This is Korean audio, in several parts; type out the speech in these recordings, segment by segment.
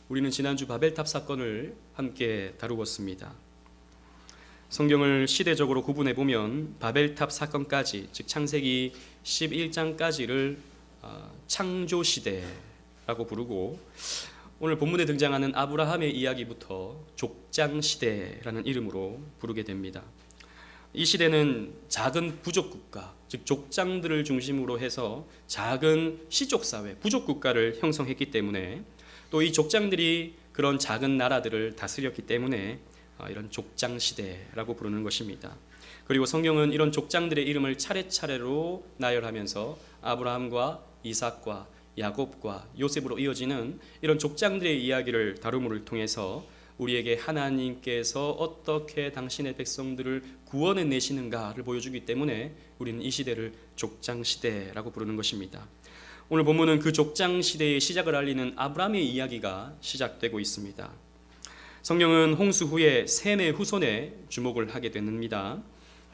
우리는 지난주 바벨탑 사건을 함께 다루었습니다. 성경을 시대적으로 구분해 보면 바벨탑 사건까지, 즉 창세기 11장까지를 창조 시대라고 부르고, 오늘 본문에 등장하는 아브라함의 이야기부터 족장 시대라는 이름으로 부르게 됩니다. 이 시대는 작은 부족 국가, 즉 족장들을 중심으로 해서 작은 시족 사회, 부족 국가를 형성했기 때문에, 또 이 족장들이 그런 작은 나라들을 다스렸기 때문에 이런 족장 시대라고 부르는 것입니다. 그리고 성경은 이런 족장들의 이름을 차례차례로 나열하면서 아브라함과 이삭과 야곱과 요셉으로 이어지는 이런 족장들의 이야기를 다룸을 통해서 우리에게 하나님께서 어떻게 당신의 백성들을 구원해 내시는가를 보여주기 때문에 우리는 이 시대를 족장 시대라고 부르는 것입니다. 오늘 본문은 그 족장 시대의 시작을 알리는 아브라함의 이야기가 시작되고 있습니다. 성경은 홍수 후에 셈의 후손에 주목을 하게 됩니다.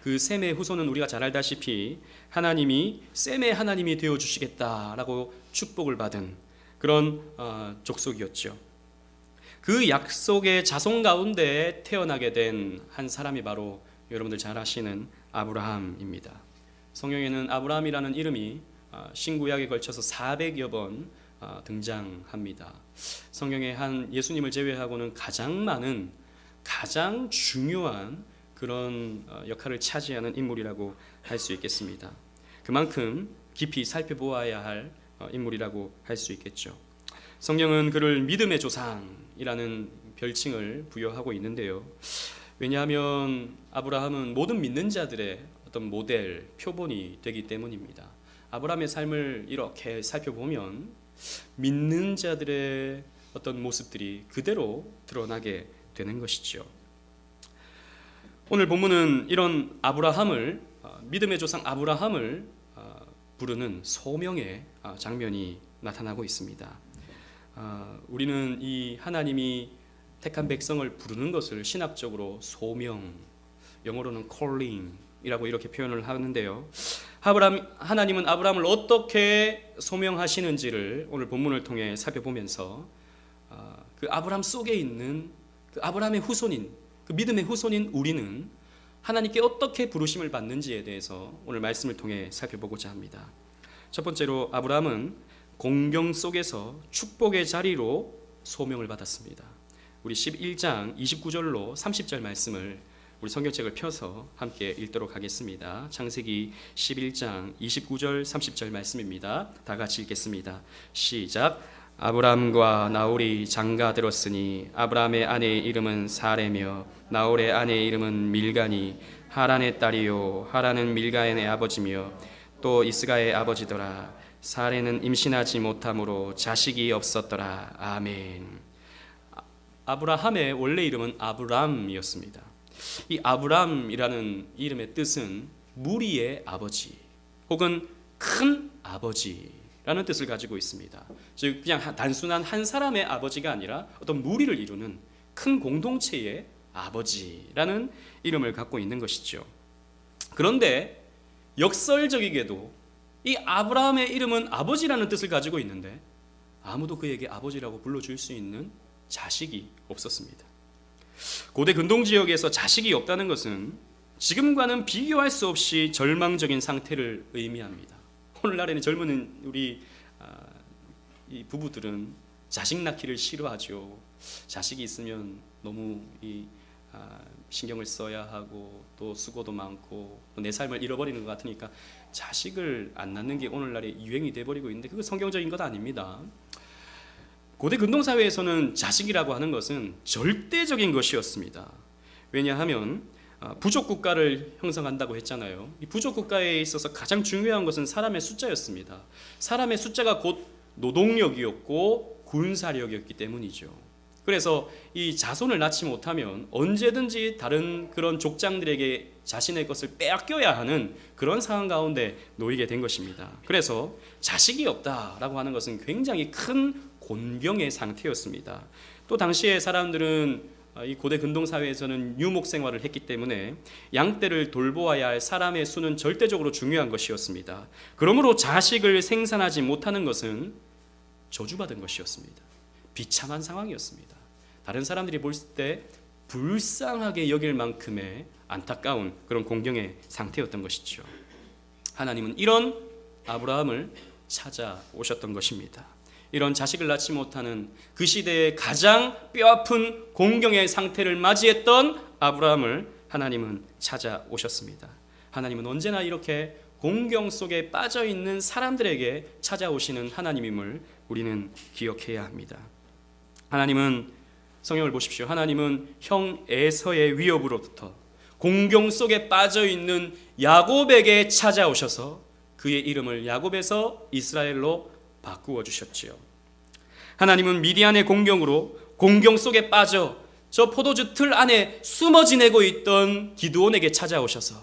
그 셈의 후손은 우리가 잘 알다시피 하나님이 셈의 하나님이 되어주시겠다라고 축복을 받은 그런 족속이었죠. 그 약속의 자손 가운데 태어나게 된 한 사람이 바로 여러분들 잘 아시는 아브라함입니다. 성경에는 아브라함이라는 이름이 신구약에 걸쳐서 400여 번 등장합니다. 성경에 한 예수님을 제외하고는 가장 많은, 가장 중요한 그런 역할을 차지하는 인물이라고 할 수 있겠습니다. 그만큼 깊이 살펴보아야 할 인물이라고 할 수 있겠죠. 성경은 그를 믿음의 조상이라는 별칭을 부여하고 있는데요. 왜냐하면 아브라함은 모든 믿는 자들의 어떤 모델, 표본이 되기 때문입니다. 아브라함의 삶을 이렇게 살펴보면 믿는 자들의 어떤 모습들이 그대로 드러나게 되는 것이죠. 오늘 본문은 이런 아브라함을, 믿음의 조상 아브라함을 부르는 소명의 장면이 나타나고 있습니다. 우리는 이 하나님이 택한 백성을 부르는 것을 신학적으로 소명, 영어로는 calling이라고 이렇게 표현을 하는데요. 하나님은 아브라함을 어떻게 소명하시는지를 오늘 본문을 통해 살펴보면서 그 아브라함 속에 있는 그 아브라함의 후손인, 그 믿음의 후손인 우리는 하나님께 어떻게 부르심을 받는지에 대해서 오늘 말씀을 통해 살펴보고자 합니다. 첫 번째로 아브라함은 공경 속에서 축복의 자리로 소명을 받았습니다. 우리 11장 29절로 30절 말씀을 우리 성경책을 펴서 함께 읽도록 하겠습니다. 창세기 11장 29절 30절 말씀입니다. 다 같이 읽겠습니다. 시작. 아브람과 나홀이 장가들었으니 아브람의 아내의 이름은 사레며 나홀의 아내의 이름은 밀가니 하란의 딸이요 하란은 밀가의 아버지며 또 이스가의 아버지더라. 사레는 임신하지 못함으로 자식이 없었더라. 아멘. 아브라함의 원래 이름은 아브람이었습니다. 이 아브람이라는 이름의 뜻은 무리의 아버지 혹은 큰 아버지라는 뜻을 가지고 있습니다. 즉 그냥 단순한 한 사람의 아버지가 아니라 어떤 무리를 이루는 큰 공동체의 아버지라는 이름을 갖고 있는 것이죠. 그런데 역설적이게도 이 아브라함의 이름은 아버지라는 뜻을 가지고 있는데 아무도 그에게 아버지라고 불러줄 수 있는 자식이 없었습니다. 고대 근동 지역에서 자식이 없다는 것은 지금과는 비교할 수 없이 절망적인 상태를 의미합니다. 오늘날에는 젊은 우리 이 부부들은 자식 낳기를 싫어하죠. 자식이 있으면 너무 신경을 써야 하고 또 수고도 많고 또 내 삶을 잃어버리는 것 같으니까 자식을 안 낳는 게 오늘날의 유행이 돼버리고 있는데 그거 성경적인 것 아닙니다. 고대 근동사회에서는 자식이라고 하는 것은 절대적인 것이었습니다. 왜냐하면 부족 국가를 형성한다고 했잖아요. 이 부족 국가에 있어서 가장 중요한 것은 사람의 숫자였습니다. 사람의 숫자가 곧 노동력이었고 군사력이었기 때문이죠. 그래서 이 자손을 낳지 못하면 언제든지 다른 그런 족장들에게 자신의 것을 빼앗겨야 하는 그런 상황 가운데 놓이게 된 것입니다. 그래서 자식이 없다라고 하는 것은 굉장히 큰 곤경의 상태였습니다. 또 당시의 사람들은 이 고대 근동 사회에서는 유목 생활을 했기 때문에 양떼를 돌보아야 할 사람의 수는 절대적으로 중요한 것이었습니다. 그러므로 자식을 생산하지 못하는 것은 저주받은 것이었습니다. 비참한 상황이었습니다. 다른 사람들이 볼 때 불쌍하게 여길 만큼의 안타까운 그런 공경의 상태였던 것이죠. 하나님은 이런 아브라함을 찾아오셨던 것입니다. 이런 자식을 낳지 못하는 그 시대의 가장 뼈아픈 공경의 상태를 맞이했던 아브라함을 하나님은 찾아오셨습니다. 하나님은 언제나 이렇게 공경 속에 빠져있는 사람들에게 찾아오시는 하나님임을 우리는 기억해야 합니다. 하나님은, 성경을 보십시오. 하나님은 형 에서의 위협으로부터 공경 속에 빠져있는 야곱에게 찾아오셔서 그의 이름을 야곱에서 이스라엘로 바꾸어 주셨지요. 하나님은 미디안의 공경으로 공경 속에 빠져 저 포도주 틀 안에 숨어 지내고 있던 기드온에게 찾아오셔서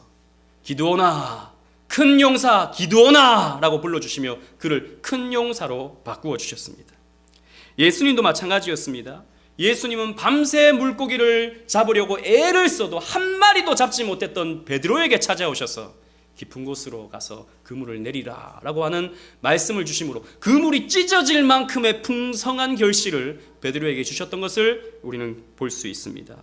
기드온아, 큰 용사 기드온아 라고 불러주시며 그를 큰 용사로 바꾸어 주셨습니다. 예수님도 마찬가지였습니다. 예수님은 밤새 물고기를 잡으려고 애를 써도 한 마리도 잡지 못했던 베드로에게 찾아오셔서 깊은 곳으로 가서 그물을 내리라 라고 하는 말씀을 주심으로 그물이 찢어질 만큼의 풍성한 결실을 베드로에게 주셨던 것을 우리는 볼 수 있습니다.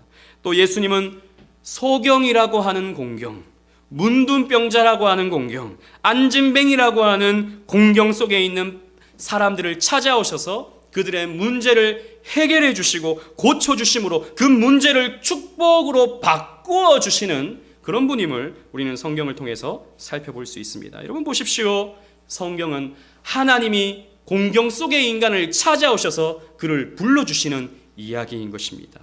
또 예수님은 소경이라고 하는 공경, 문둥병자라고 하는 공경, 안진뱅이라고 하는 공경 속에 있는 사람들을 찾아오셔서 그들의 문제를 해결해 주시고 고쳐 주심으로 그 문제를 축복으로 바꾸어 주시는 그런 분임을 우리는 성경을 통해서 살펴볼 수 있습니다. 여러분 보십시오. 성경은 하나님이 공경 속의 인간을 찾아오셔서 그를 불러주시는 이야기인 것입니다.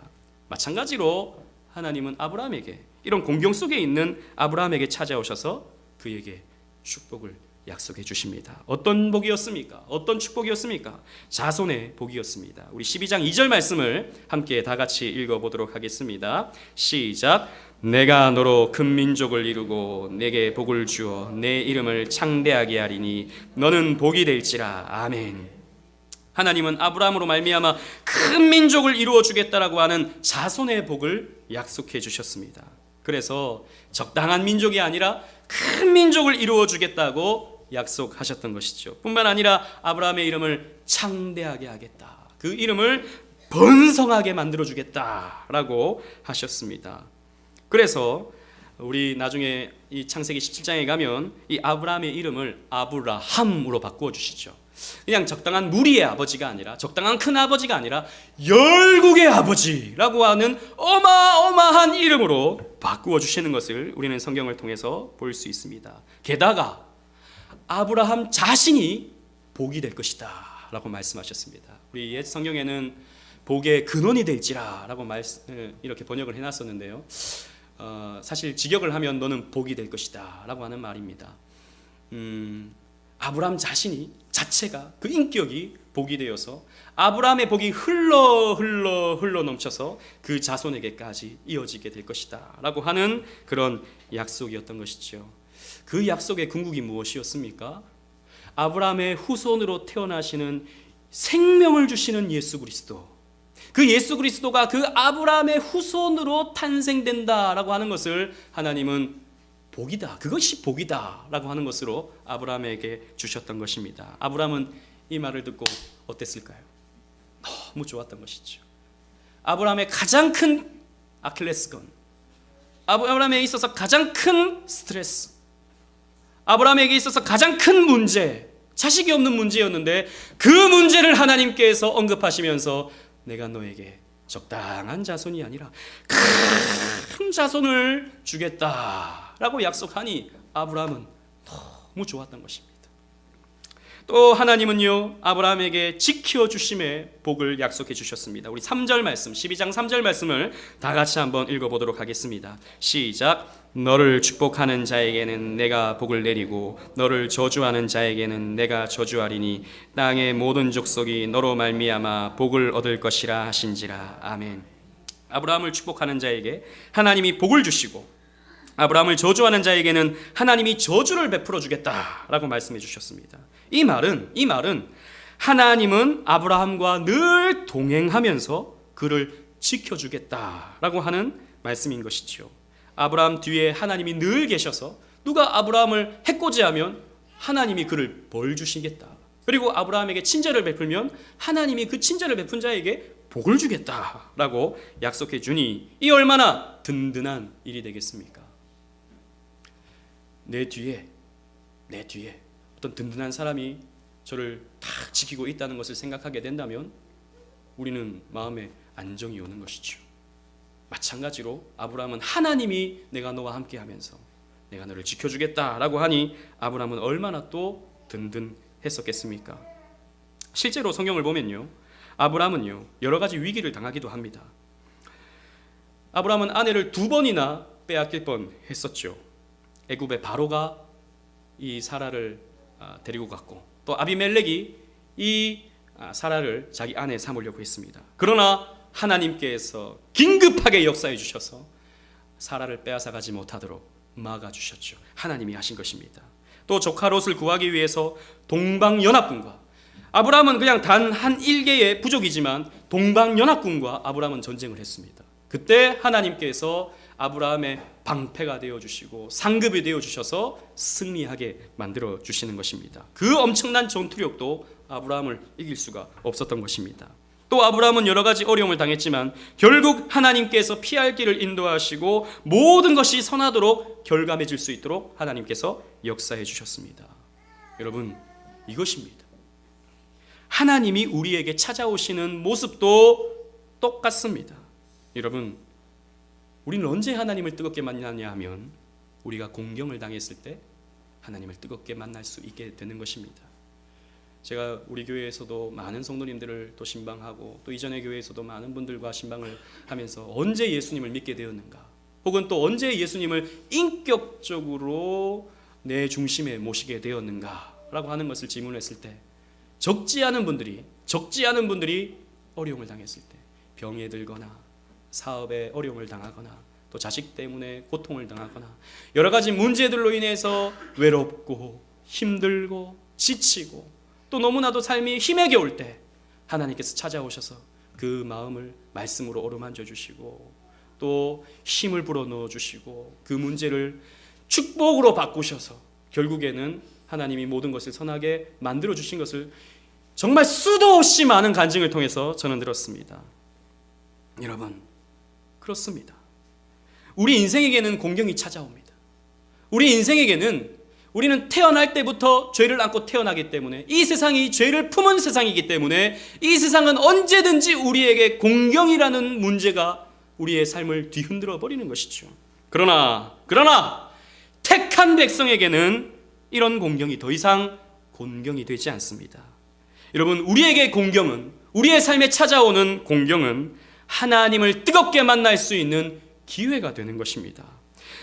마찬가지로 하나님은 아브라함에게, 이런 공경 속에 있는 아브라함에게 찾아오셔서 그에게 축복을 약속해 주십니다. 어떤 복이었습니까? 어떤 축복이었습니까? 자손의 복이었습니다. 우리 12장 2절 말씀을 함께 다 같이 읽어보도록 하겠습니다. 시작. 내가 너로 큰 민족을 이루고 내게 복을 주어 내 이름을 창대하게 하리니 너는 복이 될지라. 아멘. 하나님은 아브라함으로 말미암아 큰 민족을 이루어 주겠다라고 하는 자손의 복을 약속해 주셨습니다. 그래서 적당한 민족이 아니라 큰 민족을 이루어 주겠다고 약속하셨던 것이죠. 뿐만 아니라 아브라함의 이름을 창대하게 하겠다. 그 이름을 번성하게 만들어 주겠다라고 하셨습니다. 그래서 우리 나중에 이 창세기 17장에 가면 이 아브라함의 이름을 아브라함으로 바꾸어 주시죠. 그냥 적당한 무리의 아버지가 아니라, 적당한 큰 아버지가 아니라 열국의 아버지라고 하는 어마어마한 이름으로 바꾸어 주시는 것을 우리는 성경을 통해서 볼 수 있습니다. 게다가 아브라함 자신이 복이 될 것이다 라고 말씀하셨습니다. 우리 옛 성경에는 복의 근원이 될지라 라고 이렇게 번역을 해놨었는데요, 사실 직역을 하면 너는 복이 될 것이다 라고 하는 말입니다. 아브라함 자체가 그 인격이 복이 되어서 아브라함의 복이 흘러 넘쳐서 그 자손에게까지 이어지게 될 것이다 라고 하는 그런 약속이었던 것이죠. 그 약속의 궁극이 무엇이었습니까? 아브라함의 후손으로 태어나시는 생명을 주시는 예수 그리스도, 그 예수 그리스도가 그 아브라함의 후손으로 탄생된다라고 하는 것을 하나님은 복이다, 그것이 복이다 라고 하는 것으로 아브라함에게 주셨던 것입니다. 아브라함은 이 말을 듣고 어땠을까요? 너무 좋았던 것이죠. 아브라함의 가장 큰 아킬레스건, 아브라함에 있어서 가장 큰 스트레스, 아브라함에게 있어서 가장 큰 문제, 자식이 없는 문제였는데 그 문제를 하나님께서 언급하시면서 내가 너에게 적당한 자손이 아니라 큰 자손을 주겠다라고 약속하니 아브라함은 너무 좋았던 것입니다. 또 하나님은요, 아브라함에게 지켜주심의 복을 약속해 주셨습니다. 우리 3절 말씀, 12장 3절 말씀을 다 같이 한번 읽어보도록 하겠습니다. 시작. 너를 축복하는 자에게는 내가 복을 내리고 너를 저주하는 자에게는 내가 저주하리니 땅의 모든 족속이 너로 말미암아 복을 얻을 것이라 하신지라. 아멘. 아브라함을 축복하는 자에게 하나님이 복을 주시고 아브라함을 저주하는 자에게는 하나님이 저주를 베풀어 주겠다라고 말씀해 주셨습니다. 이 말은 하나님은 아브라함과 늘 동행하면서 그를 지켜주겠다라고 하는 말씀인 것이죠. 아브라함 뒤에 하나님이 늘 계셔서 누가 아브라함을 해코지하면 하나님이 그를 벌 주시겠다, 그리고 아브라함에게 친절을 베풀면 하나님이 그 친절을 베푼 자에게 복을 주겠다라고 약속해 주니 이 얼마나 든든한 일이 되겠습니까? 내 뒤에 어떤 든든한 사람이 저를 다 지키고 있다는 것을 생각하게 된다면 우리는 마음에 안정이 오는 것이죠. 마찬가지로 아브라함은 하나님이 내가 너와 함께 하면서 내가 너를 지켜주겠다라고 하니 아브라함은 얼마나 또 든든했었겠습니까? 실제로 성경을 보면요, 아브라함은요 여러 가지 위기를 당하기도 합니다. 아브라함은 아내를 2번이나 빼앗길 뻔했었죠. 애굽의 바로가 이 사라를 데리고 갔고 또 아비멜렉이 이 사라를 자기 아내 삼으려고 했습니다. 그러나 하나님께서 긴급하게 역사해 주셔서 사라를 빼앗아 가지 못하도록 막아주셨죠. 하나님이 하신 것입니다. 또 조카 롯을 구하기 위해서 동방연합군과 아브라함은 그냥 단 한 일개의 부족이지만 동방연합군과 아브라함은 전쟁을 했습니다. 그때 하나님께서 아브라함의 방패가 되어주시고 상급이 되어주셔서 승리하게 만들어주시는 것입니다. 그 엄청난 전투력도 아브라함을 이길 수가 없었던 것입니다. 또 아브라함은 여러 가지 어려움을 당했지만 결국 하나님께서 피할 길을 인도하시고 모든 것이 선하도록 결감해질 수 있도록 하나님께서 역사해 주셨습니다. 여러분, 이것입니다. 하나님이 우리에게 찾아오시는 모습도 똑같습니다. 여러분, 우리는 언제 하나님을 뜨겁게 만나냐 하면 우리가 공경을 당했을 때 하나님을 뜨겁게 만날 수 있게 되는 것입니다. 제가 우리 교회에서도 많은 성도님들을 또 신방하고 또 이전의 교회에서도 많은 분들과 신방을 하면서 언제 예수님을 믿게 되었는가, 혹은 또 언제 예수님을 인격적으로 내 중심에 모시게 되었는가 라고 하는 것을 질문했을 때 적지 않은 분들이 어려움을 당했을 때, 병에 들거나 사업에 어려움을 당하거나 또 자식 때문에 고통을 당하거나 여러 가지 문제들로 인해서 외롭고 힘들고 지치고 또 너무나도 삶이 힘에 겨울 때 하나님께서 찾아오셔서 그 마음을 말씀으로 어루만져 주시고 또 힘을 불어넣어 주시고 그 문제를 축복으로 바꾸셔서 결국에는 하나님이 모든 것을 선하게 만들어 주신 것을 정말 수도 없이 많은 간증을 통해서 저는 들었습니다. 여러분, 그렇습니다. 우리 인생에게는 공경이 찾아옵니다. 우리 인생에게는 우리는 태어날 때부터 죄를 안고 태어나기 때문에 이 세상이 죄를 품은 세상이기 때문에 이 세상은 언제든지 우리에게 공경이라는 문제가 우리의 삶을 뒤흔들어 버리는 것이죠. 그러나 택한 백성에게는 이런 공경이 더 이상 공경이 되지 않습니다. 여러분, 우리에게 공경은, 우리의 삶에 찾아오는 공경은 하나님을 뜨겁게 만날 수 있는 기회가 되는 것입니다.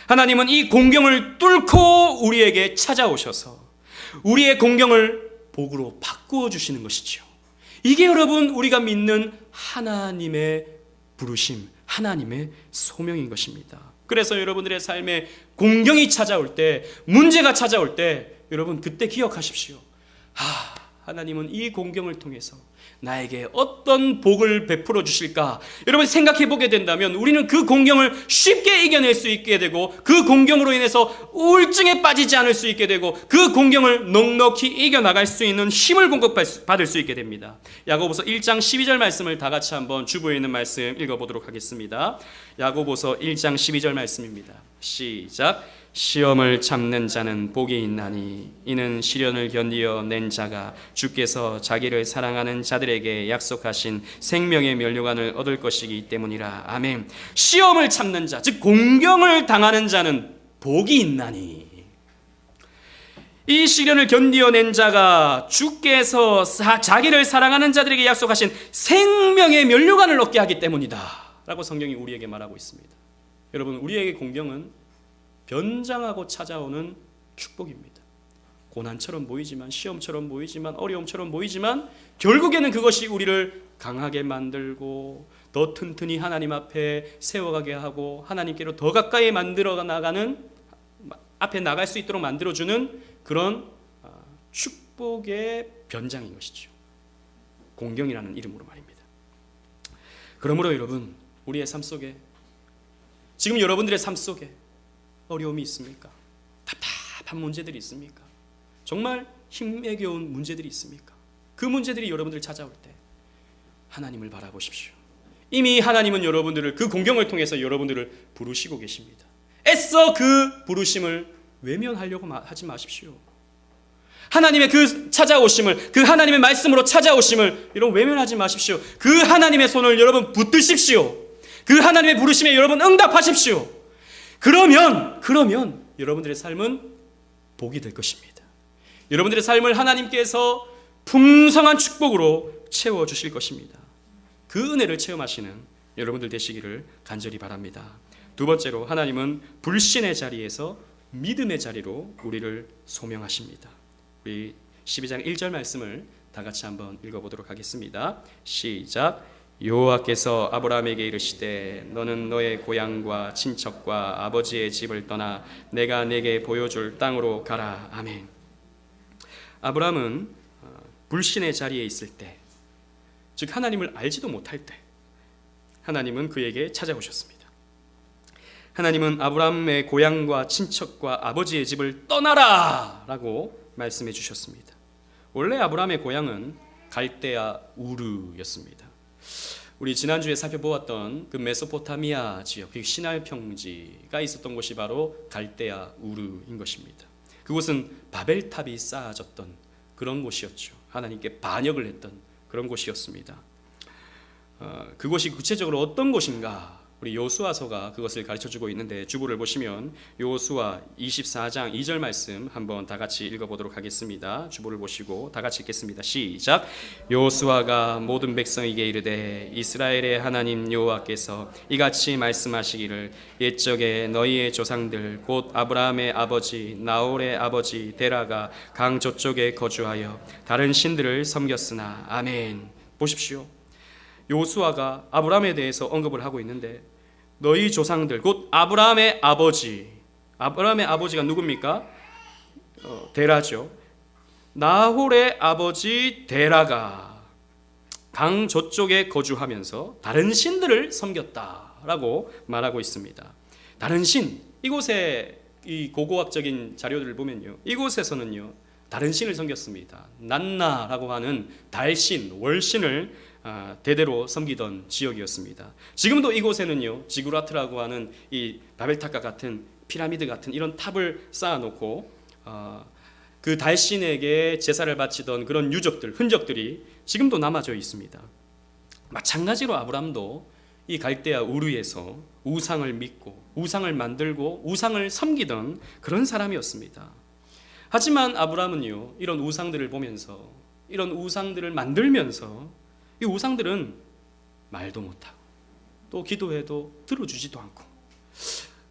하나님은 이 공경을 뚫고 우리에게 찾아오셔서 우리의 공경을 복으로 바꾸어 주시는 것이죠. 이게 여러분 우리가 믿는 하나님의 부르심, 하나님의 소명인 것입니다. 그래서 여러분들의 삶에 공경이 찾아올 때, 문제가 찾아올 때 여러분 그때 기억하십시오. 하나님은 이 공경을 통해서 나에게 어떤 복을 베풀어 주실까? 여러분 생각해 보게 된다면 우리는 그 공경을 쉽게 이겨낼 수 있게 되고 그 공경으로 인해서 우울증에 빠지지 않을 수 있게 되고 그 공경을 넉넉히 이겨나갈 수 있는 힘을 공급받을 수 있게 됩니다. 야고보서 1장 12절 말씀을 다 같이 한번 주보에 있는 말씀 읽어보도록 하겠습니다. 야고보서 1장 12절 말씀입니다. 시작. 시험을 참는 자는 복이 있나니 이는 시련을 견디어 낸 자가 주께서 자기를 사랑하는 자들에게 약속하신 생명의 면류관을 얻을 것이기 때문이라. 아멘. 시험을 참는 자, 즉 공경을 당하는 자는 복이 있나니 이 시련을 견디어낸 자가 주께서 자기를 사랑하는 자들에게 약속하신 생명의 면류관을 얻게 하기 때문이다 라고 성경이 우리에게 말하고 있습니다. 여러분, 우리에게 공경은 변장하고 찾아오는 축복입니다. 고난처럼 보이지만, 시험처럼 보이지만, 어려움처럼 보이지만 결국에는 그것이 우리를 강하게 만들고 더 튼튼히 하나님 앞에 세워가게 하고 하나님께로 더 가까이 만들어 나가는, 앞에 나갈 수 있도록 만들어주는 그런 축복의 변장인 것이죠. 공경이라는 이름으로 말입니다. 그러므로 여러분, 우리의 삶 속에, 지금 여러분들의 삶 속에 어려움이 있습니까? 답답한 문제들이 있습니까? 정말 힘에 겨운 문제들이 있습니까? 그 문제들이 여러분들 찾아올 때 하나님을 바라보십시오. 이미 하나님은 여러분들을 그 공경을 통해서 여러분들을 부르시고 계십니다. 애써 그 부르심을 외면하려고 하지 마십시오. 하나님의 그 찾아오심을, 그 하나님의 말씀으로 찾아오심을 여러분 외면하지 마십시오. 그 하나님의 손을 여러분 붙드십시오. 그 하나님의 부르심에 여러분 응답하십시오. 그러면 여러분들의 삶은 복이 될 것입니다. 여러분들의 삶을 하나님께서 풍성한 축복으로 채워주실 것입니다. 그 은혜를 체험하시는 여러분들 되시기를 간절히 바랍니다. 두 번째로 하나님은 불신의 자리에서 믿음의 자리로 우리를 소명하십니다. 우리 12장 1절 말씀을 다 같이 한번 읽어보도록 하겠습니다. 시작. 여호와께서 아브라함에게 이르시되 너는 너의 고향과 친척과 아버지의 집을 떠나 내가 내게 보여줄 땅으로 가라. 아멘. 아브라함은 불신의 자리에 있을 때, 즉 하나님을 알지도 못할 때 하나님은 그에게 찾아오셨습니다. 하나님은 아브라함의 고향과 친척과 아버지의 집을 떠나라 라고 말씀해 주셨습니다. 원래 아브라함의 고향은 갈대아 우르였습니다. 우리 지난주에 살펴보았던 그 메소포타미아 지역, 그 시날 평지가 있었던 곳이 바로 갈대아 우르인 것입니다. 그곳은 바벨탑이 쌓아졌던 그런 곳이었죠. 하나님께 반역을 했던 그런 곳이었습니다. 그곳이 구체적으로 어떤 곳인가, 우리 여호수아서가 그것을 가르쳐주고 있는데 주보를 보시면 여호수아 24장 2절 말씀 한번 다 같이 읽어보도록 하겠습니다. 주보를 보시고 다 같이 읽겠습니다. 시작. 여호수아가 모든 백성에게 이르되 이스라엘의 하나님 여호와께서 이같이 말씀하시기를 옛적에 너희의 조상들 곧 아브라함의 아버지 나홀의 아버지 데라가 강 저쪽에 거주하여 다른 신들을 섬겼으나. 아멘. 보십시오. 여호수아가 아브라함에 대해서 언급을 하고 있는데 너희 조상들 곧 아브라함의 아버지가 누굽니까? 데라죠. 나홀의 아버지 데라가 강 저쪽에 거주하면서 다른 신들을 섬겼다라고 말하고 있습니다. 다른 신, 이곳에 이 고고학적인 자료들을 보면요, 이곳에서는요 다른 신을 섬겼습니다. 난나라고 하는 달신, 월신을 대대로 섬기던 지역이었습니다. 지금도 이곳에는요 지구라트라고 하는 이 바벨탑과 같은 피라미드 같은 이런 탑을 쌓아놓고 그 달신에게 제사를 바치던 그런 유적들, 흔적들이 지금도 남아져 있습니다. 마찬가지로 아브람도 이 갈대아 우르에서 우상을 믿고 우상을 만들고 우상을 섬기던 그런 사람이었습니다. 하지만 아브람은요 이런 우상들을 보면서, 이런 우상들을 만들면서 이 우상들은 말도 못하고 또 기도해도 들어주지도 않고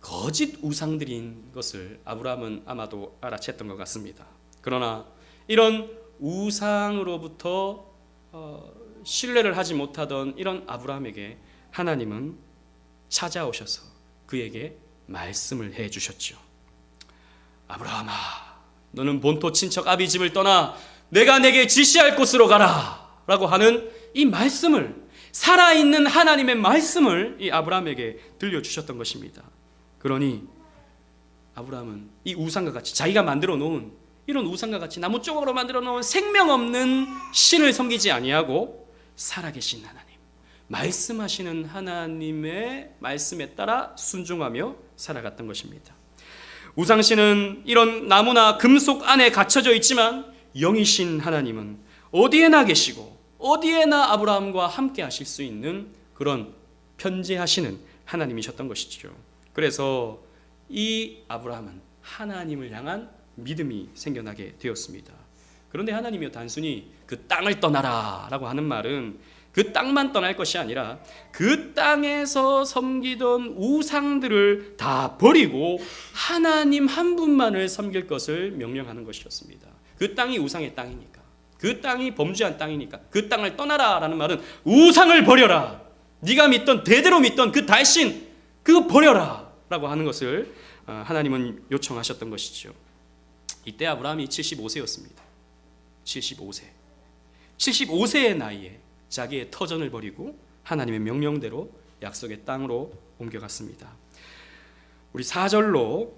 거짓 우상들인 것을 아브라함은 아마도 알아챘던 것 같습니다. 그러나 이런 우상으로부터 신뢰를 하지 못하던 이런 아브라함에게 하나님은 찾아오셔서 그에게 말씀을 해주셨죠. 아브라함아, 너는 본토 친척 아비 집을 떠나 내가 내게 지시할 곳으로 가라 라고 하는 이 말씀을, 살아있는 하나님의 말씀을 이 아브라함에게 들려주셨던 것입니다. 그러니 아브라함은 이 우상과 같이 자기가 만들어 놓은 이런 우상과 같이 나무 조각으로 만들어 놓은 생명 없는 신을 섬기지 아니하고 살아계신 하나님, 말씀하시는 하나님의 말씀에 따라 순종하며 살아갔던 것입니다. 우상신은 이런 나무나 금속 안에 갇혀져 있지만 영이신 하나님은 어디에나 계시고 어디에나 아브라함과 함께 하실 수 있는 그런 편재하시는 하나님이셨던 것이죠. 그래서 이 아브라함은 하나님을 향한 믿음이 생겨나게 되었습니다. 그런데 하나님이 단순히 그 땅을 떠나라 라고 하는 말은 그 땅만 떠날 것이 아니라 그 땅에서 섬기던 우상들을 다 버리고 하나님 한 분만을 섬길 것을 명령하는 것이었습니다. 그 땅이 우상의 땅이니까, 그 땅이 범죄한 땅이니까 그 땅을 떠나라 라는 말은 우상을 버려라, 네가 믿던 대대로 믿던 그 달신 그거 버려라 라고 하는 것을 하나님은 요청하셨던 것이죠. 이때 아브라함이 75세였습니다. 75세의 나이에 자기의 터전을 버리고 하나님의 명령대로 약속의 땅으로 옮겨갔습니다. 우리 4절로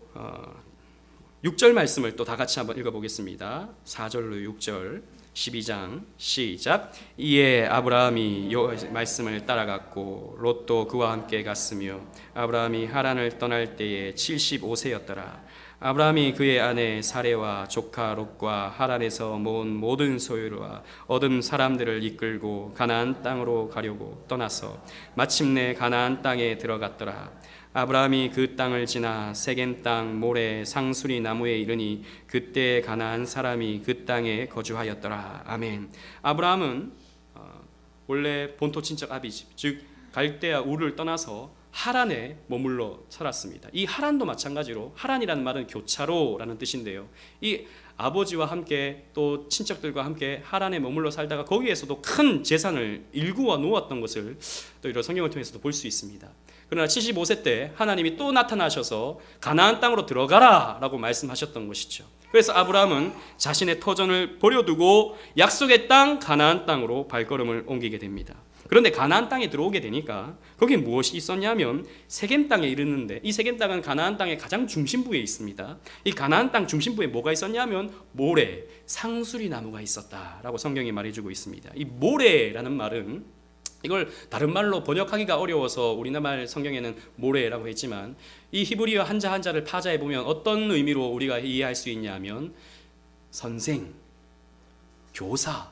6절 말씀을 또 다 같이 한번 읽어보겠습니다. 4절로 6절 12장 시작. 이에 아브라함이 말씀을 따라갔고 롯도 그와 함께 갔으며 아브라함이 하란을 떠날 때에 75세였더라. 아브라함이 그의 아내 사레와 조카 롯과 하란에서 모은 모든 소유와 얻은 사람들을 이끌고 가나안 땅으로 가려고 떠나서 마침내 가나안 땅에 들어갔더라. 아브라함이 그 땅을 지나 세겜 땅 모래 상수리 나무에 이르니 그때 가나안 사람이 그 땅에 거주하였더라. 아멘. 아브라함은 원래 본토 친척 아비집 즉 갈대아 우르를 떠나서 하란에 머물러 살았습니다. 이 하란도 마찬가지로 하란이라는 말은 교차로라는 뜻인데요. 이 아버지와 함께 또 친척들과 함께 하란에 머물러 살다가 거기에서도 큰 재산을 일구어 놓았던 것을 또 이런 성경을 통해서도 볼 수 있습니다. 그러나 75세 때 하나님이 또 나타나셔서 가나안 땅으로 들어가라 라고 말씀하셨던 것이죠. 그래서 아브라함은 자신의 터전을 버려두고 약속의 땅 가나안 땅으로 발걸음을 옮기게 됩니다. 그런데 가나안 땅에 들어오게 되니까 거기에 무엇이 있었냐면 세겜 땅에 이르는데 이 세겜 땅은 가나안 땅의 가장 중심부에 있습니다. 이 가나안 땅 중심부에 뭐가 있었냐면 모래, 상수리 나무가 있었다라고 성경이 말해주고 있습니다. 이 모래라는 말은 이걸 다른 말로 번역하기가 어려워서 우리나라 성경에는 모래라고 했지만 이 히브리어 한자 한자를 파자해 보면 어떤 의미로 우리가 이해할 수 있냐면 선생, 교사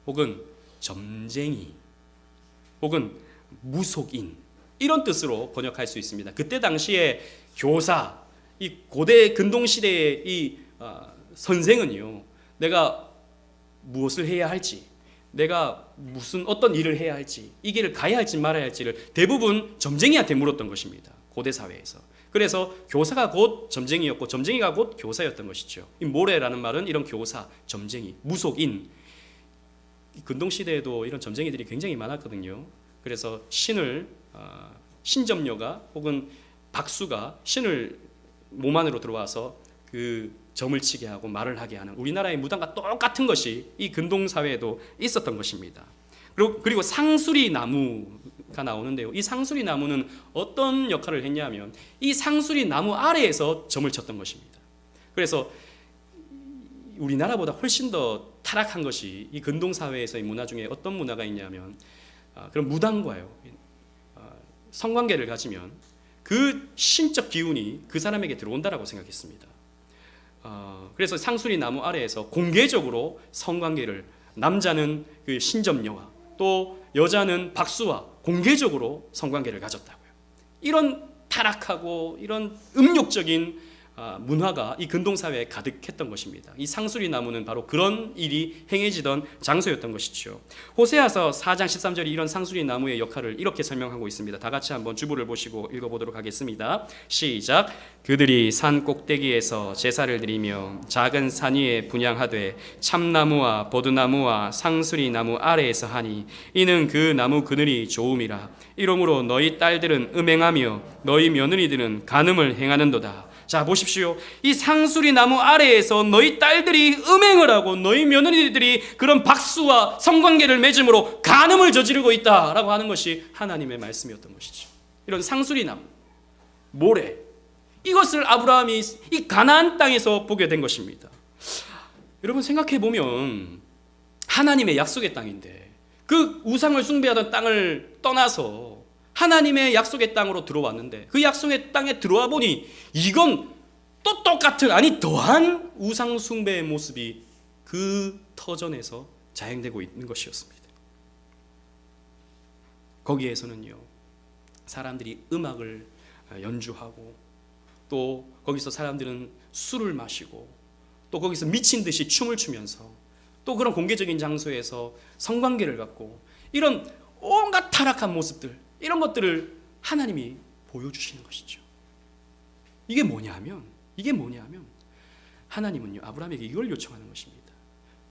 혹은 점쟁이 혹은 무속인 이런 뜻으로 번역할 수 있습니다. 그때 당시에 교사, 이 고대 근동 시대의 이 선생은요, 내가 무엇을 해야 할지, 내가 무슨 어떤 일을 해야 할지, 이 길을 가야 할지 말아야 할지를 대부분 점쟁이한테 물었던 것입니다. 고대 사회에서. 그래서 교사가 곧 점쟁이였고 점쟁이가 곧 교사였던 것이죠. 이 모래라는 말은 이런 교사, 점쟁이, 무속인. 근동 시대에도 이런 점쟁이들이 굉장히 많았거든요. 그래서 신점녀가 혹은 박수가 신을 몸 안으로 들어와서 그 점을 치게 하고 말을 하게 하는 우리나라의 무당과 똑같은 것이 이 근동 사회에도 있었던 것입니다. 그리고 상수리 나무가 나오는데요. 이 상수리 나무는 어떤 역할을 했냐면 이 상수리 나무 아래에서 점을 쳤던 것입니다. 그래서 우리나라보다 훨씬 더 타락한 것이 이 근동 사회에서의 문화 중에 어떤 문화가 있냐면 그런 무당과요 성관계를 가지면 그 신적 기운이 그 사람에게 들어온다라고 생각했습니다. 그래서 상수리 나무 아래에서 공개적으로 성관계를 남자는 그 신점녀와 또 여자는 박수와 공개적으로 성관계를 가졌다고요. 이런 타락하고 이런 음욕적인 문화가 이 근동 사회에 가득했던 것입니다. 이 상수리 나무는 바로 그런 일이 행해지던 장소였던 것이죠. 호세아서 4장 13절이 이런 상수리 나무의 역할을 이렇게 설명하고 있습니다. 다 같이 한번 주부를 보시고 읽어보도록 하겠습니다. 시작. 그들이 산 꼭대기에서 제사를 드리며 작은 산 위에 분향하되 참나무와 버드나무와 상수리 나무 아래에서 하니 이는 그 나무 그늘이 좋음이라. 이러므로 너희 딸들은 음행하며 너희 며느리들은 간음을 행하는도다. 자, 보십시오. 이 상수리 나무 아래에서 너희 딸들이 음행을 하고 너희 며느리들이 그런 박수와 성관계를 맺음으로 간음을 저지르고 있다라고 하는 것이 하나님의 말씀이었던 것이죠. 이런 상수리 나무, 모래, 이것을 아브라함이 이 가나안 땅에서 보게 된 것입니다. 여러분 생각해 보면 하나님의 약속의 땅인데 그 우상을 숭배하던 땅을 떠나서 하나님의 약속의 땅으로 들어왔는데 그 약속의 땅에 들어와 보니 이건 또 똑같은 아니 더한 우상 숭배의 모습이 그 터전에서 자행되고 있는 것이었습니다. 거기에서는요 사람들이 음악을 연주하고 또 거기서 사람들은 술을 마시고 또 거기서 미친 듯이 춤을 추면서 또 그런 공개적인 장소에서 성관계를 갖고 이런 온갖 타락한 모습들 이런 것들을 하나님이 보여주시는 것이죠. 이게 뭐냐면 하나님은요 아브라함에게 이걸 요청하는 것입니다.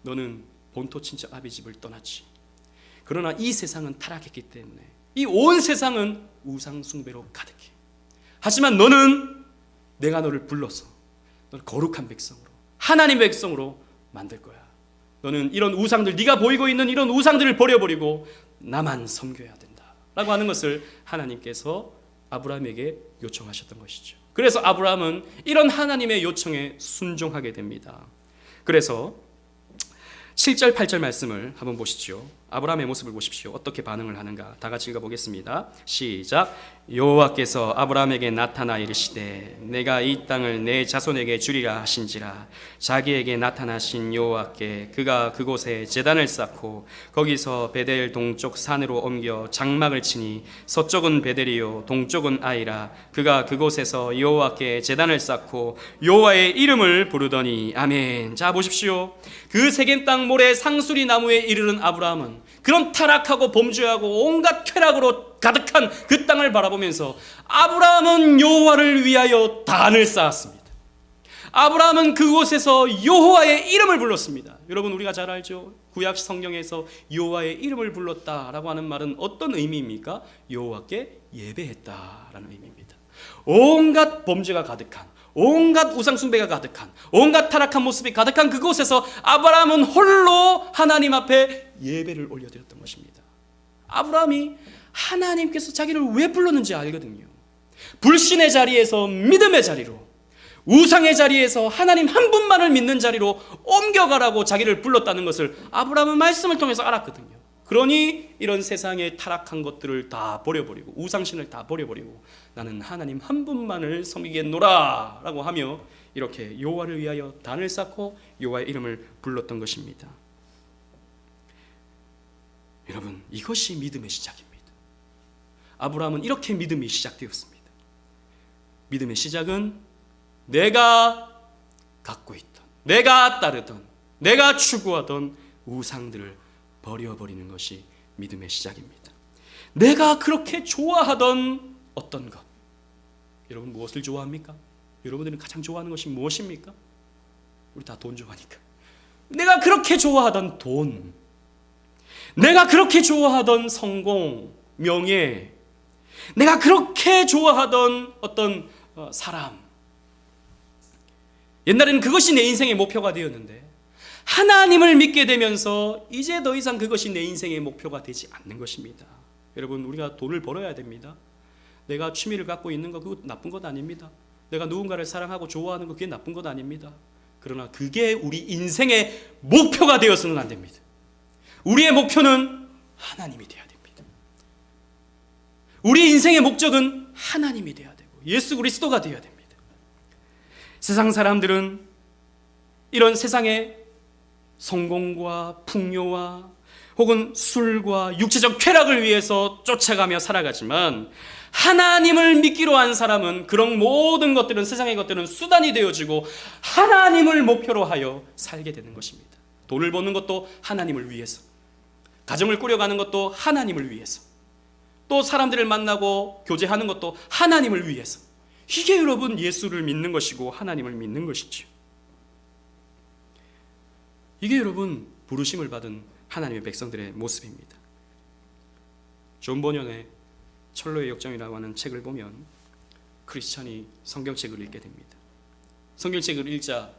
너는 본토 친척 아비 집을 떠났지. 그러나 이 세상은 타락했기 때문에 이 온 세상은 우상 숭배로 가득해. 하지만 너는 내가 너를 불러서 너를 거룩한 백성으로 하나님의 백성으로 만들 거야. 너는 이런 우상들 네가 보이고 있는 이런 우상들을 버려버리고 나만 섬겨야 된다 라고 하는 것을 하나님께서 아브라함에게 요청하셨던 것이죠. 그래서 아브라함은 이런 하나님의 요청에 순종하게 됩니다. 그래서 7절 8절 말씀을 한번 보시죠. 아브라함의 모습을 보십시오. 어떻게 반응을 하는가. 다 같이 읽어보겠습니다. 시작. 여호와께서 아브라함에게 나타나 이르시되 내가 이 땅을 내 자손에게 주리라 하신지라. 자기에게 나타나신 여호와께 그가 그곳에 제단을 쌓고 거기서 베델 동쪽 산으로 옮겨 장막을 치니 서쪽은 베델이요 동쪽은 아이라. 그가 그곳에서 여호와께 제단을 쌓고 여호와의 이름을 부르더니 아멘. 자 보십시오. 그 세겜 땅 모래 상수리 나무에 이르는 아브라함은 그런 타락하고 범죄하고 온갖 쾌락으로 가득한 그 땅을 바라보면서 아브라함은 여호와를 위하여 단을 쌓았습니다. 아브라함은 그곳에서 여호와의 이름을 불렀습니다. 여러분 우리가 잘 알죠? 구약 성경에서 여호와의 이름을 불렀다라고 하는 말은 어떤 의미입니까? 여호와께 예배했다라는 의미입니다. 온갖 범죄가 가득한, 온갖 우상숭배가 가득한, 온갖 타락한 모습이 가득한 그곳에서 아브라함은 홀로 하나님 앞에 예배를 올려드렸던 것입니다. 아브라함이 하나님께서 자기를 왜 불렀는지 알거든요. 불신의 자리에서 믿음의 자리로, 우상의 자리에서 하나님 한 분만을 믿는 자리로 옮겨가라고 자기를 불렀다는 것을 아브라함은 말씀을 통해서 알았거든요. 그러니 이런 세상의 타락한 것들을 다 버려버리고 우상신을 다 버려버리고 나는 하나님 한 분만을 섬기겠노라 라고 하며 이렇게 여호와를 위하여 단을 쌓고 여호와의 이름을 불렀던 것입니다. 여러분 이것이 믿음의 시작입니다. 아브라함은 이렇게 믿음이 시작되었습니다. 믿음의 시작은 내가 갖고 있던, 내가 따르던, 내가 추구하던 우상들을 버려버리는 것이 믿음의 시작입니다. 내가 그렇게 좋아하던 어떤 것, 여러분 무엇을 좋아합니까? 여러분들은 가장 좋아하는 것이 무엇입니까? 우리 다 돈 좋아하니까. 내가 그렇게 좋아하던 돈, 내가 그렇게 좋아하던 성공, 명예, 내가 그렇게 좋아하던 어떤 사람, 옛날에는 그것이 내 인생의 목표가 되었는데 하나님을 믿게 되면서 이제 더 이상 그것이 내 인생의 목표가 되지 않는 것입니다. 여러분 우리가 돈을 벌어야 됩니다. 내가 취미를 갖고 있는 거 그거 나쁜 것 아닙니다. 내가 누군가를 사랑하고 좋아하는 거 그게 나쁜 것 아닙니다. 그러나 그게 우리 인생의 목표가 되어서는 안 됩니다. 우리의 목표는 하나님이 되어야 됩니다. 우리 인생의 목적은 하나님이 되어야 되고 예수 그리스도가 되어야 됩니다. 세상 사람들은 이런 세상의 성공과 풍요와 혹은 술과 육체적 쾌락을 위해서 쫓아가며 살아가지만 하나님을 믿기로 한 사람은 그런 모든 것들은 세상의 것들은 수단이 되어지고 하나님을 목표로 하여 살게 되는 것입니다. 돈을 버는 것도 하나님을 위해서, 가정을 꾸려가는 것도 하나님을 위해서, 또 사람들을 만나고 교제하는 것도 하나님을 위해서. 이게 여러분 예수를 믿는 것이고 하나님을 믿는 것이죠. 이게 여러분 부르심을 받은 하나님의 백성들의 모습입니다. 존 버년의 철로의 역정이라고 하는 책을 보면 크리스찬이 성경책을 읽게 됩니다. 성경책을 읽자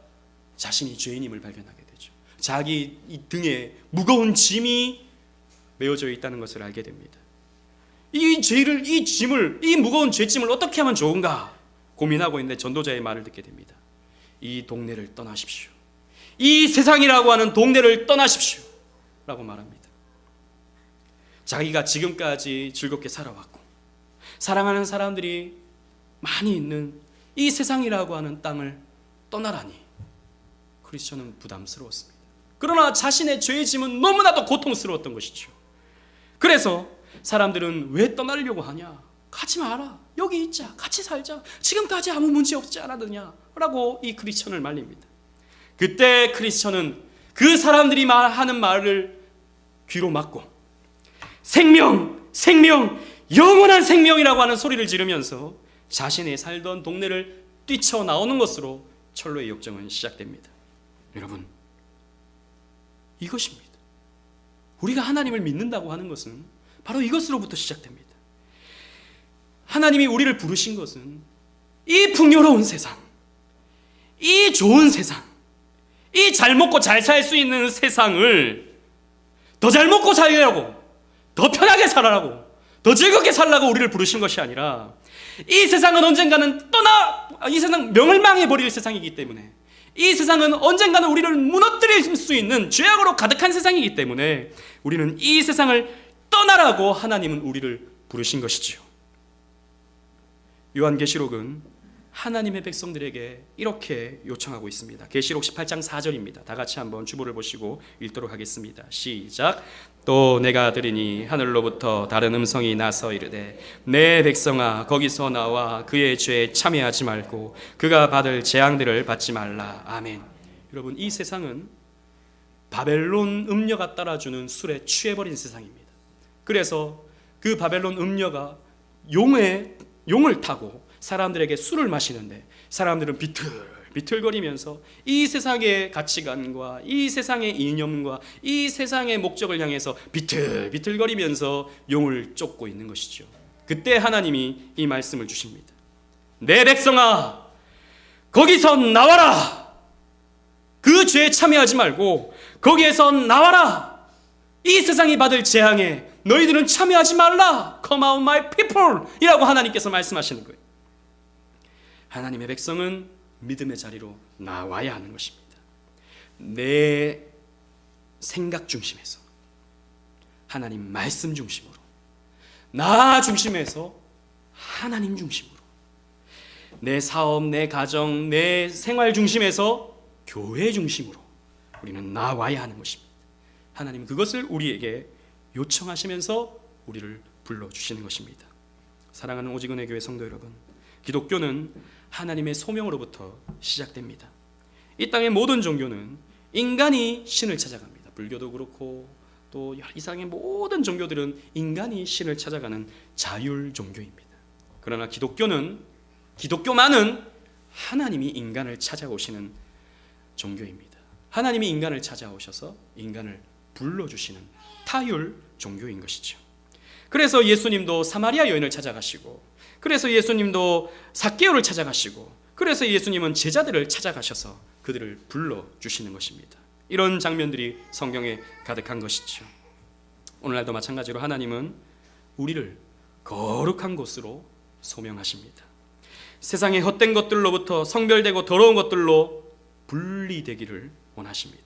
자신이 죄인임을 발견하게 되죠. 자기 이 등에 무거운 짐이 메어져 있다는 것을 알게 됩니다. 이 짐을, 이 무거운 죄짐을 어떻게 하면 좋은가 고민하고 있는데 전도자의 말을 듣게 됩니다. 이 동네를 떠나십시오. 이 세상이라고 하는 동네를 떠나십시오 라고 말합니다. 자기가 지금까지 즐겁게 살아왔고 사랑하는 사람들이 많이 있는 이 세상이라고 하는 땅을 떠나라니 크리스천은 부담스러웠습니다. 그러나 자신의 죄의 짐은 너무나도 고통스러웠던 것이죠. 그래서 사람들은 왜 떠나려고 하냐? 가지 마라. 여기 있자. 같이 살자. 지금까지 아무 문제 없지 않았느냐? 라고 이 크리스천을 말립니다. 그때 크리스천은 그 사람들이 하는 말을 귀로 막고 생명, 생명, 영원한 생명이라고 하는 소리를 지르면서 자신의 살던 동네를 뛰쳐나오는 것으로 철로의 역정은 시작됩니다. 여러분, 이것입니다. 우리가 하나님을 믿는다고 하는 것은 바로 이것으로부터 시작됩니다. 하나님이 우리를 부르신 것은 이 풍요로운 세상, 이 좋은 세상, 이 잘 먹고 잘 살 수 있는 세상을 더 잘 먹고 살려고, 더 편하게 살아라고, 더 즐겁게 살라고 우리를 부르신 것이 아니라 이 세상은 언젠가는 이 세상 멸망해 버릴 세상이기 때문에, 이 세상은 언젠가는 우리를 무너뜨릴 수 있는 죄악으로 가득한 세상이기 때문에 우리는 이 세상을 떠나라고 하나님은 우리를 부르신 것이지요. 요한계시록은 하나님의 백성들에게 이렇게 요청하고 있습니다. 계시록 18장 4절입니다. 다 같이 한번 주보를 보시고 읽도록 하겠습니다. 시작. 또 내가 들으니 하늘로부터 다른 음성이 나서 이르되 내 백성아 거기서 나와 그의 죄에 참여하지 말고 그가 받을 재앙들을 받지 말라. 아멘. 여러분, 이 세상은 바벨론 음녀가 따라주는 술에 취해버린 세상입니다. 그래서 그 바벨론 음녀가 용을 타고 사람들에게 술을 마시는데 사람들은 비틀거리면서 이 세상의 가치관과 이 세상의 이념과 이 세상의 목적을 향해서 비틀거리면서 용을 쫓고 있는 것이죠. 그때 하나님이 이 말씀을 주십니다. 내 백성아 거기서 나와라. 그 죄에 참여하지 말고 거기에서 나와라. 이 세상이 받을 재앙에 너희들은 참여하지 말라. Come out my people 이라고 하나님께서 말씀하시는 거예요. 하나님의 백성은 믿음의 자리로 나와야 하는 것입니다. 내 생각 중심에서, 하나님 말씀 중심으로, 나 중심에서 하나님 중심으로, 내 사업, 내 가정, 내 생활 중심에서 교회 중심으로 우리는 나와야 하는 것입니다. 하나님은 그것을 우리에게 요청하시면서 우리를 불러주시는 것입니다. 사랑하는 오직은혜 교회 성도 여러분, 기독교는 하나님의 소명으로부터 시작됩니다. 이 땅의 모든 종교는 인간이 신을 찾아갑니다. 불교도 그렇고 또 이상의 모든 종교들은 인간이 신을 찾아가는 자율 종교입니다. 그러나 기독교만은 하나님이 인간을 찾아오시는 종교입니다. 하나님이 인간을 찾아오셔서 인간을 불러주시는 타율 종교인 것이죠. 그래서 예수님도 사마리아 여인을 찾아가시고, 그래서 예수님도 삭개오를 찾아가시고, 그래서 예수님은 제자들을 찾아가셔서 그들을 불러주시는 것입니다. 이런 장면들이 성경에 가득한 것이죠. 오늘날도 마찬가지로 하나님은 우리를 거룩한 곳으로 소명하십니다. 세상의 헛된 것들로부터 성별되고 더러운 것들로 분리되기를 원하십니다.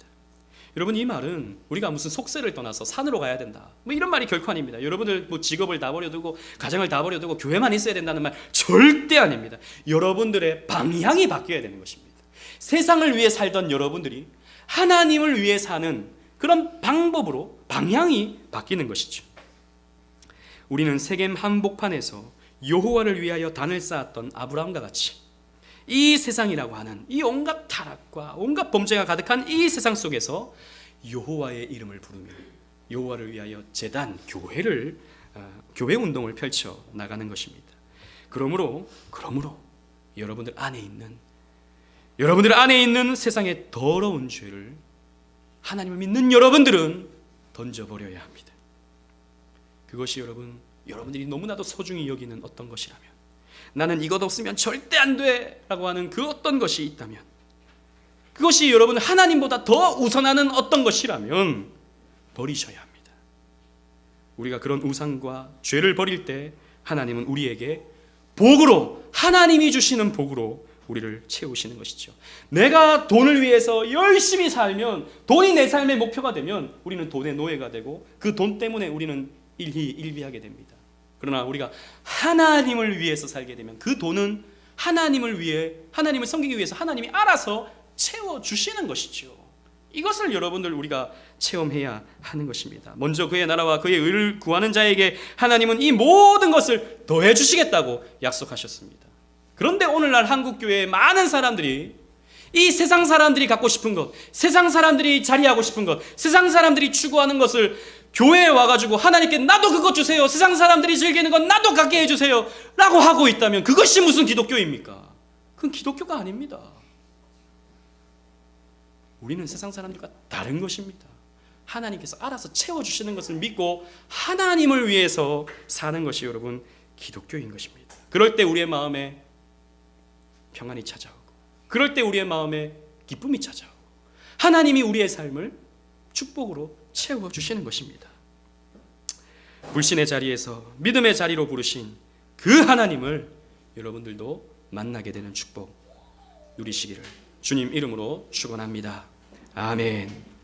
여러분, 이 말은 우리가 무슨 속세를 떠나서 산으로 가야 된다, 이런 말이 결코 아닙니다. 여러분들 직업을 다 버려두고 가정을 다 버려두고 교회만 있어야 된다는 말 절대 아닙니다. 여러분들의 방향이 바뀌어야 되는 것입니다. 세상을 위해 살던 여러분들이 하나님을 위해 사는 그런 방법으로 방향이 바뀌는 것이죠. 우리는 세겜 한복판에서 여호와를 위하여 단을 쌓았던 아브라함과 같이 이 세상이라고 하는 이 온갖 타락과 온갖 범죄가 가득한 이 세상 속에서 여호와의 이름을 부르며 여호와를 위하여 제단, 교회 운동을 펼쳐 나가는 것입니다. 그러므로 여러분들 안에 있는 세상의 더러운 죄를 하나님을 믿는 여러분들은 던져버려야 합니다. 그것이 여러분들이 너무나도 소중히 여기는 어떤 것이라면, 나는 이것 없으면 절대 안 돼 라고 하는 그 어떤 것이 있다면, 그것이 여러분 하나님보다 더 우선하는 어떤 것이라면 버리셔야 합니다. 우리가 그런 우상과 죄를 버릴 때 하나님은 우리에게 복으로, 하나님이 주시는 복으로 우리를 채우시는 것이죠. 내가 돈을 위해서 열심히 살면, 돈이 내 삶의 목표가 되면 우리는 돈의 노예가 되고 그 돈 때문에 우리는 일희일비하게 됩니다. 그러나 우리가 하나님을 위해서 살게 되면 그 돈은 하나님을 섬기기 위해서 하나님이 알아서 채워주시는 것이죠. 이것을 여러분들 우리가 체험해야 하는 것입니다. 먼저 그의 나라와 그의 의를 구하는 자에게 하나님은 이 모든 것을 더해 주시겠다고 약속하셨습니다. 그런데 오늘날 한국교회의 많은 사람들이 이 세상 사람들이 갖고 싶은 것, 세상 사람들이 자리하고 싶은 것, 세상 사람들이 추구하는 것을 교회에 와가지고 하나님께 나도 그것 주세요, 세상 사람들이 즐기는 건 나도 갖게 해주세요 라고 하고 있다면 그것이 무슨 기독교입니까? 그건 기독교가 아닙니다. 우리는 세상 사람들과 다른 것입니다. 하나님께서 알아서 채워주시는 것을 믿고 하나님을 위해서 사는 것이 여러분 기독교인 것입니다. 그럴 때 우리의 마음에 평안이 찾아오고, 그럴 때 우리의 마음에 기쁨이 찾아오고, 하나님이 우리의 삶을 축복으로 채워주시는 것입니다. 불신의 자리에서 믿음의 자리로 부르신 그 하나님을 여러분들도 만나게 되는 축복 누리시기를 주님 이름으로 축원합니다. 아멘.